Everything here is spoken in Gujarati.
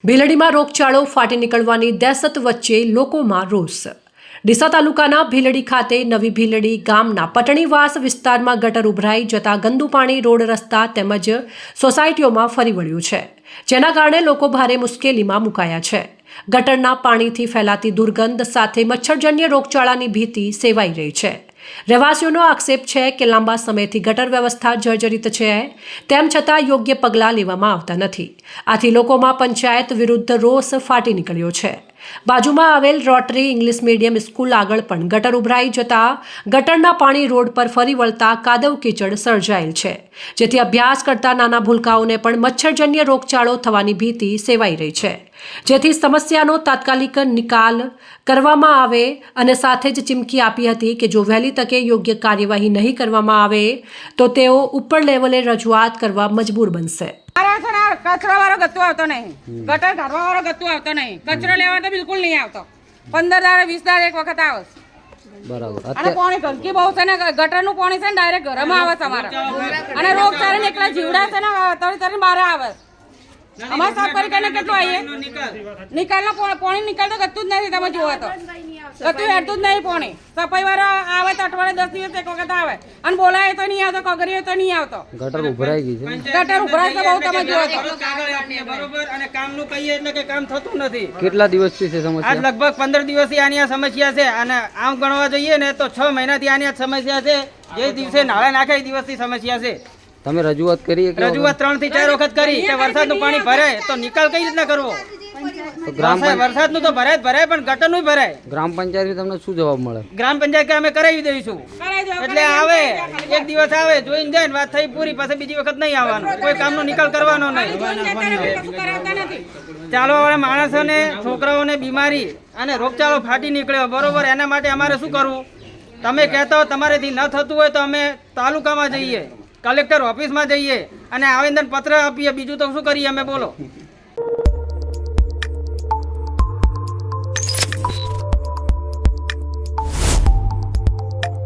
ભીલડીમાં રોગચાળો ફાટી નીકળવાની દહેશત વચ્ચે લોકોમાં રોષ। ડીસા તાલુકાના ભીલડી ખાતે નવી ભીલડી ગામના પટણીવાસ વિસ્તારમાં ગટર ઉભરાઈ જતા ગંદુ પાણી રોડ રસ્તા તેમજ સોસાયટીઓમાં ફરી વળ્યું છે, જેના કારણે લોકો ભારે મુશ્કેલીમાં મુકાયા છે। ગટરના પાણીથી ફેલાતી દુર્ગંધ સાથે મચ્છરજન્ય રોગચાળાની ભીતિ સેવાઈ રહી છે। રહેવાસીઓનો આક્ષેપ છે કે લાંબા સમયથી ગટર વ્યવસ્થા જર્જરિત છે, તેમ છતાં યોગ્ય પગલાં લેવામાં આવતા નથી। આથી લોકોમાં પંચાયત વિરુદ્ધ રોષ ફાટી નીકળ્યો છે। બાજુમાં આવેલ રોટરી ઇંગ્લિશ મીડિયમ સ્કૂલ આગળ પણ ગટર ઉભરાઈ જતા ગટરના પાણી રોડ પર ફરી વળતા કાદવ કીચડ સર્જાયેલ છે, જેથી અભ્યાસ કરતા નાના ભૂલકાઓને પણ મચ્છરજન્ય રોગચાળો થવાની ભીતિ સેવાઈ રહી છે, જેથી સમસ્યાનો તાત્કાલિક નિકાલ કરવામાં આવે અને સાથે જ ચીમકી આપી હતી કે જો વહેલી તકે યોગ્ય કાર્યવાહી નહીં કરવામાં આવે તો તેઓ ઉપર લેવલે રજૂઆત કરવા મજબૂર બનશે। कचरा वाला गत्तू आता नहीं, गटर घरवा वाला गत्तू आता नहीं, कचरा लेवा तो बिल्कुल नहीं आता। 15 दाड़े 20 दाड़े एक वखत आवे बराबर। અને પાણી ગંદકી બહુ છે ને, ગટરનું પાણી છે ને ડાયરેક્ટ ઘરમાં આવે છે અમારા, અને રોગચાળો ને એકલા જીવડા છે ને તરી તરી બહાર આવે। અમારે સાફ કરી કરીને કેટલું આવીએ નિકાલનો પાણી નિકાલ તો ગતું જ નથી, તમે જુઓ તો ગતું હેરતું જ નહીં પાણી। સફાઈ વાળા આવે તો અઠવાડિયે 10 દિવસ એક વખત આવે, અને બોલાય તો નહીં આવતો, કગરીએ તો નહીં આવતો। ગટર ઉભરાઈ ગઈ છે, ગટર ઉભરાય તો બહુ તમે જુઓ તો બરોબર, અને કામનું કહીએ એટલે કે કામ થતું નથી। કેટલા દિવસથી છે આજ સમસ્યા? લગભગ 15 દિવસથી આની આ સમસ્યા છે, અને આમ ગણવા જઈએ ને તો 6 મહિનાથી આની આ સમસ્યા છે। જે દિવસે નાળા નાખે એ દિવસથી સમસ્યા છે। તમે રજૂઆત કરી કે રજૂઆત 3 થી 4 વખત કરી કે વરસાદનું પાણી ભરાય તો નિકાલ કઈ રીતના કરવો? તો વરસાદનું તો ભરાય પણ ગટરનું ભરાય। ગ્રામ પંચાયત તમને શું જવાબ મળે? ગ્રામ પંચાયત કે અમે કરાવી દઈશું, એટલે આવે એક દિવસ આવે જોઈને જાય વાત થઈ પૂરી, પછી બીજી વખત નહીં આવવાનું, કોઈ કામનો નિકાલ કરવાનો નહીં। ચાલવા વાળા માણસોને છોકરાઓને બીમારી અને રોગચાળો ફાટી નીકળ્યો, બરોબર, એના માટે અમારે શું કરવું? તમે કહેતા હો તમારેથી ન થતું હોય તો અમે તાલુકામાં જઈએ, કલેક્ટર ઓફિસમાં જઈએ અને આવેદન પત્ર આપીએ, બીજું તો શું કરીએ અમે? બોલો।